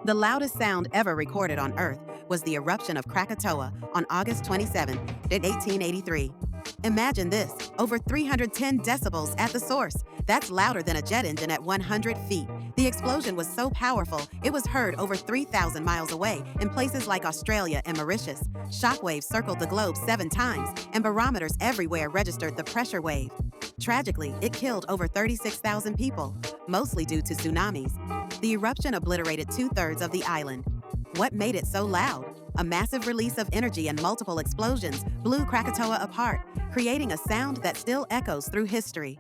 The loudest sound ever recorded on Earth was the eruption of Krakatoa on August 27, 1883. Imagine this, over 310 decibels at the source. That's louder than a jet engine at 100 feet. The explosion was so powerful, it was heard over 3,000 miles away in places like Australia and Mauritius. Shockwaves circled the globe 7 times, and barometers everywhere registered the pressure wave. Tragically, it killed over 36,000 people, mostly due to tsunamis. The eruption obliterated 2/3 of the island. What made it so loud? A massive release of energy and multiple explosions blew Krakatoa apart, creating a sound that still echoes through history.